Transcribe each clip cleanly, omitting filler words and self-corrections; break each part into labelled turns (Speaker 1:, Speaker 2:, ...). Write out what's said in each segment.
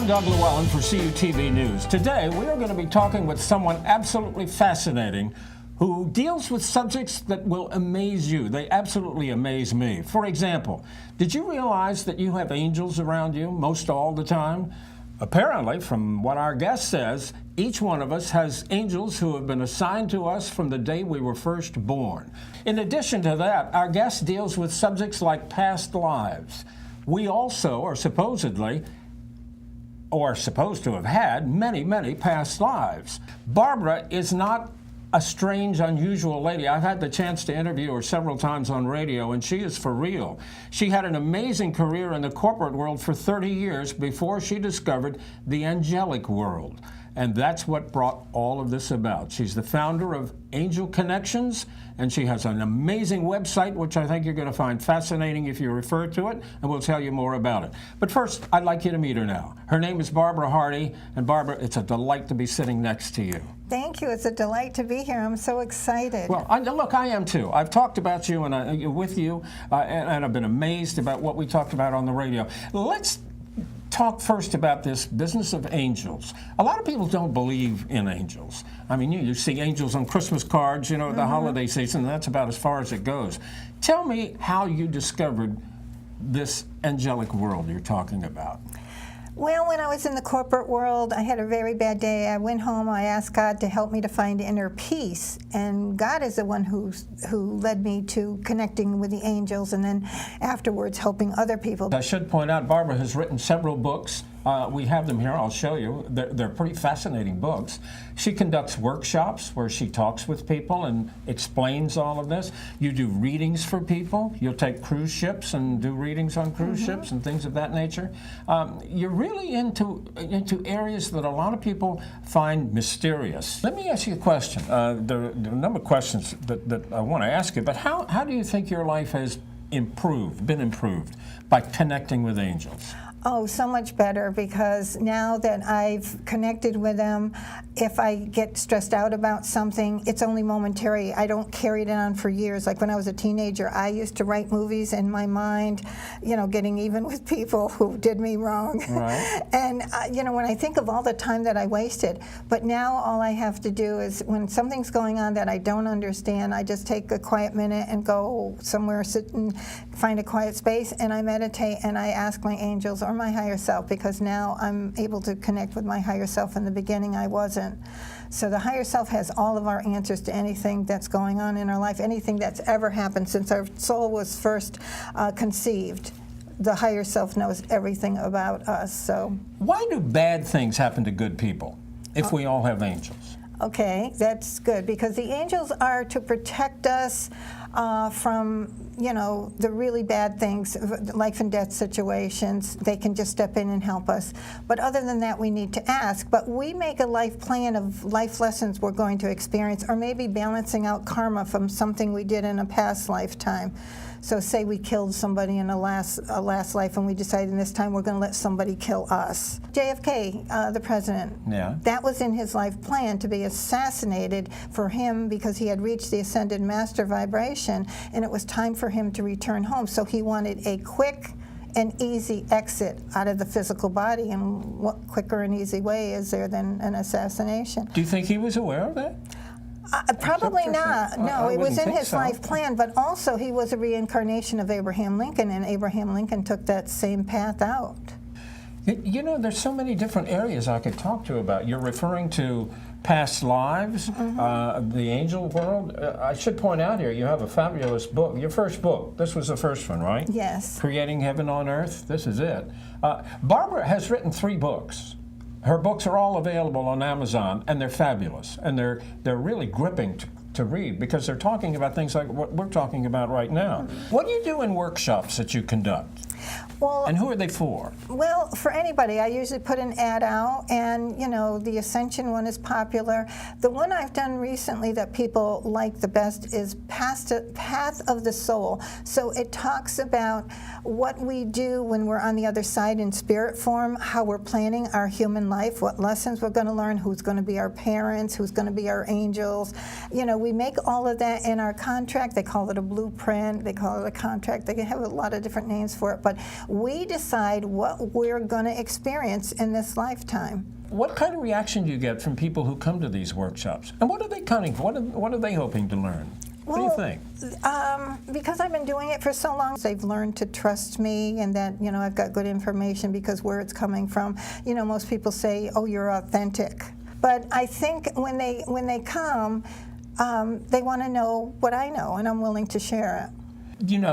Speaker 1: I'm Doug Llewellyn for CUTV News. Today, we are going to be talking with someone absolutely fascinating who deals with subjects that will amaze you. They absolutely amaze me. For example, did you realize that you have angels around you most all the time? Apparently, from what our guest says, each one of us has angels who have been assigned to us from the day we were first born. In addition to that, our guest deals with subjects like past lives. We also are supposed to have had many past lives. Barbara is not a strange, unusual lady. I've had the chance to interview her several times on radio, and she is for real. She had an amazing career in the corporate world for 30 years before she discovered the angelic world. And that's what brought all of this about. She's the founder of Angel Connections, and she has an amazing website, which I think you're going to find fascinating if you refer to it, and we'll tell you more about it. But first, I'd like you to meet her now. Her name is Barbara Hardie, and Barbara, it's a delight to be sitting next to you.
Speaker 2: Thank you. It's a delight to be here. I'm so excited.
Speaker 1: Well, look, I am too. I've talked about you and with you, and I've been amazed about what we talked about on the radio. Let's talk first about this business of angels. A lot of people don't believe in angels. I mean, you see angels on Christmas cards, you know, the holiday season, and that's about as far as it goes. Tell me how you discovered this angelic world you're talking about.
Speaker 2: Well, when I was in the corporate world, I had a very bad day. I went home, I asked God to help me to find inner peace, and God is the one who led me to connecting with the angels and then afterwards helping other people.
Speaker 1: I should point out, Barbara has written several books. We have them here. I'll show you. They're pretty fascinating books. She conducts workshops where she talks with people and explains all of this. You do readings for people. You'll take cruise ships and do readings on cruise ships and things of that nature. You're really into areas that a lot of people find mysterious. Let me ask you a question. There are a number of questions that I want to ask you, but how do you think your life has been improved by connecting with angels?
Speaker 2: Oh, so much better, because now that I've connected with them, if I get stressed out about something, it's only momentary. I don't carry it on for years. Like when I was a teenager, I used to write movies in my mind, you know, getting even with people who did me wrong. Right. And, you know, when I think of all the time that I wasted, but now all I have to do is when something's going on that I don't understand, I just take a quiet minute and go somewhere, sit and find a quiet space, and I meditate and I ask my angels or my higher self, because now I'm able to connect with my higher self. In the beginning, I wasn't. So the higher self has all of our answers to anything that's going on in our life, anything that's ever happened since our soul was first conceived. The higher self knows everything about us. So
Speaker 1: why do bad things happen to good people if we all have angels?
Speaker 2: Okay, that's good, because the angels are to protect us from, you know, the really bad things, life and death situations. They can just step in and help us. But other than that, we need to ask. But we make a life plan of life lessons we're going to experience, or maybe balancing out karma from something we did in a past lifetime. So say we killed somebody in a last life, and we decided this time we're going to let somebody kill us. JFK, the president, that was in his life plan, to be assassinated for him, because he had reached the ascended master vibration, and it was time for him to return home. So he wanted a quick and easy exit out of the physical body, and what quicker and easy way is there than an assassination?
Speaker 1: Do you think he was aware of that?
Speaker 2: Probably not. No, it was in his life plan, but also he was a reincarnation of Abraham Lincoln, and Abraham Lincoln took that same path out.
Speaker 1: You know, there's so many different areas I could talk to you about. You're referring to past lives, the angel world. I should point out here, you have a fabulous book. Your first book. This was the first one, right?
Speaker 2: Yes.
Speaker 1: Creating Heaven on Earth. This is it. Barbara has written 3 books. Her books are all available on Amazon, and they're fabulous, and they're really gripping to read, because they're talking about things like what we're talking about right now. What do you do in workshops that you conduct?
Speaker 2: Well,
Speaker 1: and who are they for?
Speaker 2: Well, for anybody. I usually put an ad out, and you know, the Ascension one is popular. The one I've done recently that people like the best is Path of the Soul. So it talks about what we do when we're on the other side in spirit form, how we're planning our human life, what lessons we're going to learn, who's going to be our parents, who's going to be our angels. You know, we make all of that in our contract. They call it a blueprint. They call it a contract. They have a lot of different names for it. But we decide what we're going to experience in this lifetime.
Speaker 1: What kind of reaction do you get from people who come to these workshops? And what are they coming for? What are they hoping to learn? What do you think?
Speaker 2: Because I've been doing it for so long, they've learned to trust me and that, I've got good information because where it's coming from. Most people say, oh, you're authentic. But I think when they come, they want to know what I know, and I'm willing to share it.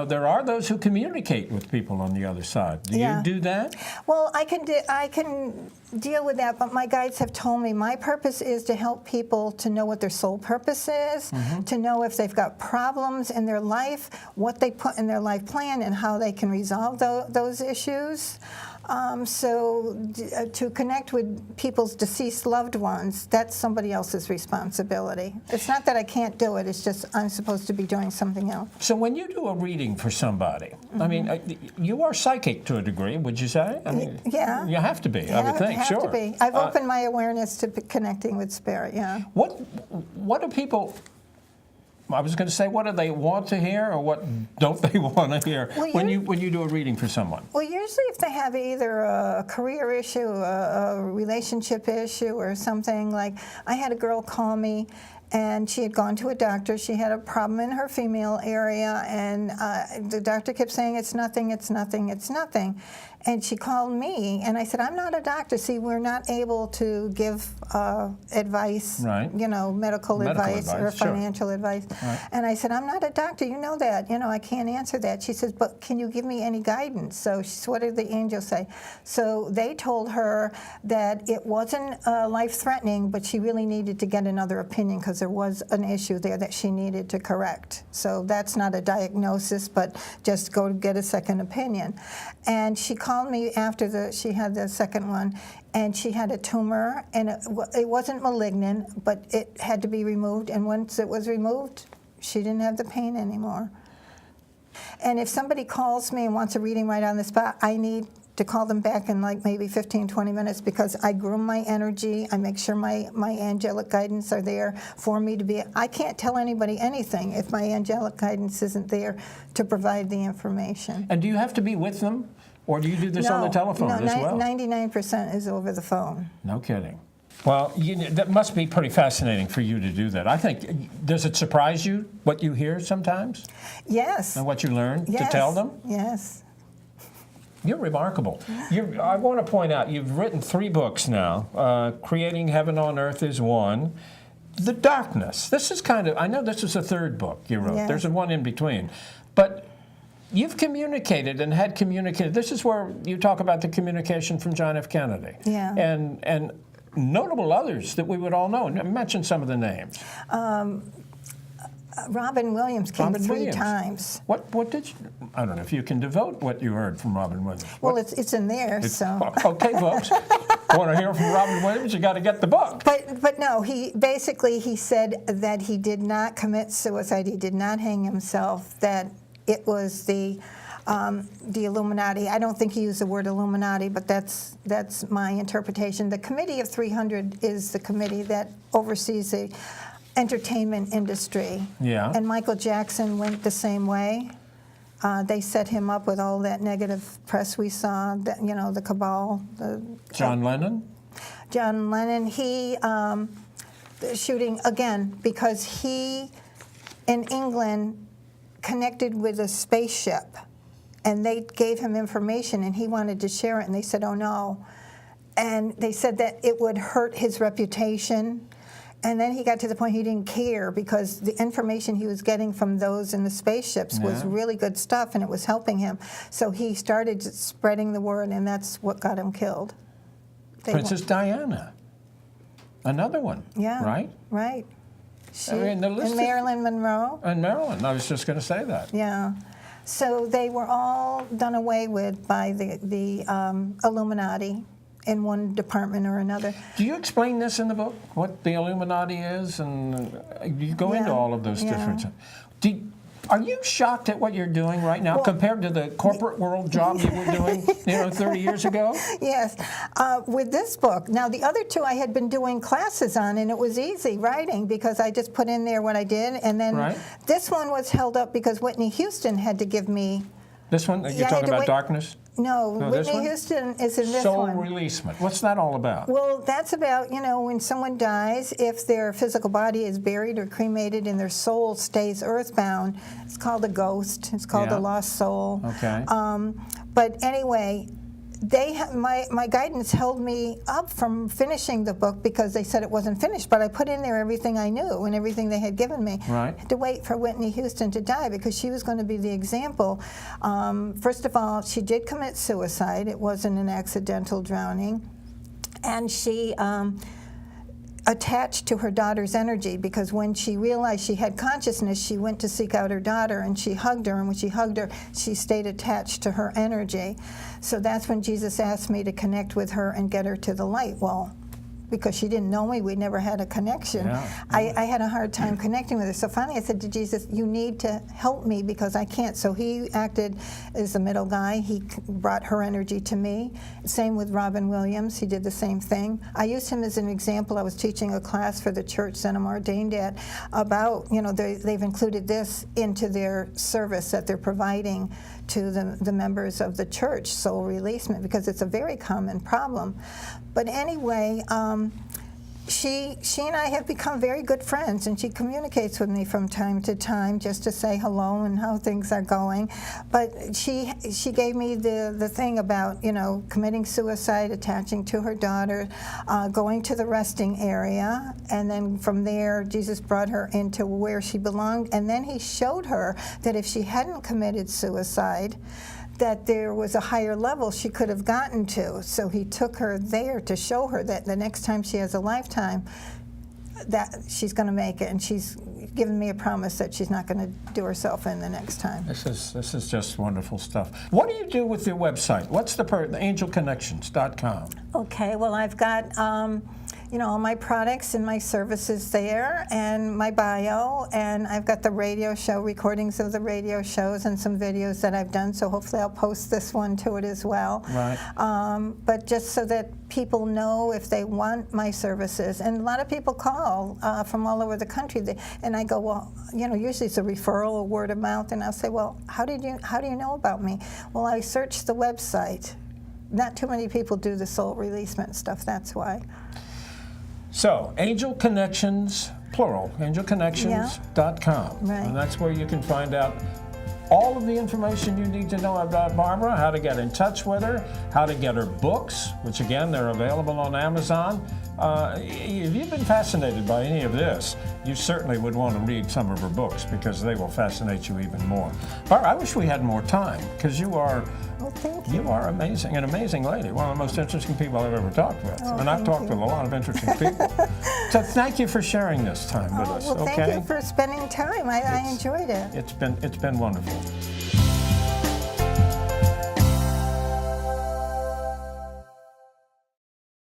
Speaker 1: There are those who communicate with people on the other side. Do you do that?
Speaker 2: Well, I can deal with that, but my guides have told me my purpose is to help people to know what their soul purpose is, to know if they've got problems in their life, what they put in their life plan, and how they can resolve those issues. To connect with people's deceased loved ones, that's somebody else's responsibility. It's not that I can't do it, it's just I'm supposed to be doing something else.
Speaker 1: So when you do a reading for somebody, I mean, you are psychic to a degree, would you say? I mean,
Speaker 2: yeah.
Speaker 1: You have to be, I would think, sure.
Speaker 2: To be. I've opened my awareness to connecting with spirit, yeah.
Speaker 1: What do people... I was going to say, what do they want to hear, or what don't they want to hear when you do a reading for someone?
Speaker 2: Well, usually if they have either a career issue, a relationship issue, or something like, I had a girl call me, and she had gone to a doctor. She had a problem in her female area, and the doctor kept saying, it's nothing, it's nothing, it's nothing. And she called me, and I said, I'm not a doctor. See, we're not able to give advice,
Speaker 1: right.
Speaker 2: Medical advice or financial advice.
Speaker 1: Right.
Speaker 2: And I said, I'm not a doctor. You know that. I can't answer that. She says, but can you give me any guidance? So she said, what did the angels say? So they told her that it wasn't life-threatening, but she really needed to get another opinion because there was an issue there that she needed to correct. So that's not a diagnosis, but just go get a second opinion. And she called me after she had the second one, and she had a tumor, and it wasn't malignant, but it had to be removed, and once it was removed, she didn't have the pain anymore. And if somebody calls me and wants a reading right on the spot, I need to call them back in like maybe 15, 20 minutes because I groom my energy. I make sure my angelic guidance are there for me to be. I can't tell anybody anything if my angelic guidance isn't there to provide the information.
Speaker 1: And do you have to be with them? Or do you do this on the telephone as well?
Speaker 2: 99% is over the phone.
Speaker 1: No kidding. Well, that must be pretty fascinating for you to do that. I think, does it surprise you what you hear sometimes?
Speaker 2: Yes.
Speaker 1: And what you learn to tell them?
Speaker 2: Yes.
Speaker 1: You're remarkable. I want to point out, you've written 3 books now. Creating Heaven on Earth is one. The Darkness. This is I know this is the 3rd book you wrote.
Speaker 2: Yes.
Speaker 1: There's one in between. But you've communicated and had communicated. This is where you talk about the communication from John F. Kennedy.
Speaker 2: Yeah.
Speaker 1: And notable others that we would all know. Mention some of the names.
Speaker 2: Robin Williams came 3 times.
Speaker 1: What did you... I don't know if you can devote what you heard from Robin Williams.
Speaker 2: Well, it's in there, so...
Speaker 1: Okay, folks. Want to hear from Robin Williams? You got to get the book.
Speaker 2: But no, he said that he did not commit suicide. He did not hang himself. That it was the Illuminati. I don't think he used the word Illuminati, but that's my interpretation. The Committee of 300 is the committee that oversees the entertainment industry.
Speaker 1: Yeah.
Speaker 2: And Michael Jackson went the same way. They set him up with all that negative press we saw, the cabal.
Speaker 1: John Lennon?
Speaker 2: John Lennon, he, shooting, again, because he, in England, connected with a spaceship, and they gave him information, and he wanted to share it, and they said, oh, no. And they said that it would hurt his reputation. And then he got to the point he didn't care because the information he was getting from those in the spaceships was really good stuff, and it was helping him. So he started spreading the word, and that's what got him killed.
Speaker 1: Princess Diana, another one, right?
Speaker 2: Right. She,
Speaker 1: and
Speaker 2: Marilyn Monroe.
Speaker 1: And Marilyn, I was just going to say that.
Speaker 2: Yeah. So they were all done away with by the Illuminati in one department or another.
Speaker 1: Do you explain this in the book, what the Illuminati is? And you go into all of those different... Are you shocked at what you're doing right now compared to the corporate world job you were doing 30 years ago?
Speaker 2: Yes. With this book, now the other two I had been doing classes on, and it was easy writing because I just put in there what I did, and then this one was held up because Whitney Houston had to give me.
Speaker 1: This one? You're talking about darkness?
Speaker 2: No, Whitney Houston is in this
Speaker 1: Soul
Speaker 2: one.
Speaker 1: releasement. What's that all about?
Speaker 2: Well, that's about, when someone dies, if their physical body is buried or cremated and their soul stays earthbound, it's called a ghost. It's called a lost soul.
Speaker 1: Okay.
Speaker 2: But anyway, my guidance held me up from finishing the book because they said it wasn't finished, but I put in there everything I knew and everything they had given me.
Speaker 1: Right.
Speaker 2: I had to wait for Whitney Houston to die because she was going to be the example. First of all, she did commit suicide. It wasn't an accidental drowning. And she attached to her daughter's energy because when she realized she had consciousness, she went to seek out her daughter and she hugged her, and when she hugged her, she stayed attached to her energy. So that's when Jesus asked me to connect with her and get her to the light. Well, because she didn't know me, we never had a connection. I had a hard time connecting with her. So finally I said to Jesus, you need to help me because I can't. So he acted as the middle guy. He brought her energy to me. Same with Robin Williams. He did the same thing. I used him as an example. I was teaching a class for the church that I'm ordained at about, they've included this into their service that they're providing to the members of the church, soul releasement, because it's a very common problem. But anyway, she and I have become very good friends, and she communicates with me from time to time just to say hello and how things are going. But she gave me the thing about committing suicide, attaching to her daughter, going to the resting area, and then from there Jesus brought her into where she belonged, and then he showed her that if she hadn't committed suicide, that there was a higher level she could have gotten to. So he took her there to show her that the next time she has a lifetime, that she's going to make it, and she's given me a promise that she's not going to do herself in the next time.
Speaker 1: This is just wonderful stuff. What do you do with your website? What's the angelconnections.com?
Speaker 2: Okay, well, I've got all my products and my services there, and my bio, and I've got the radio show, recordings of the radio shows, and some videos that I've done, so hopefully I'll post this one to it as well.
Speaker 1: Right.
Speaker 2: But just so that people know if they want my services, and a lot of people call from all over the country, and I go, well, usually it's a referral, a word of mouth, and I'll say, well, how do you know about me? Well, I searched the website. Not too many people do the soul releasement stuff, that's why.
Speaker 1: So, Angel Connections, plural, angelconnections.com.
Speaker 2: Right.
Speaker 1: And that's where you can find out all of the information you need to know about Barbara, how to get in touch with her, how to get her books, which again, they're available on Amazon. If you've been fascinated by any of this, you certainly would want to read some of her books because they will fascinate you even more. Barbara, I wish we had more time because you are amazing, an amazing lady, one of the most interesting people I've ever talked with. And I've talked with a lot of interesting people. So thank you for sharing this time with us.
Speaker 2: Well, thank you for spending time. I enjoyed it.
Speaker 1: It's been wonderful.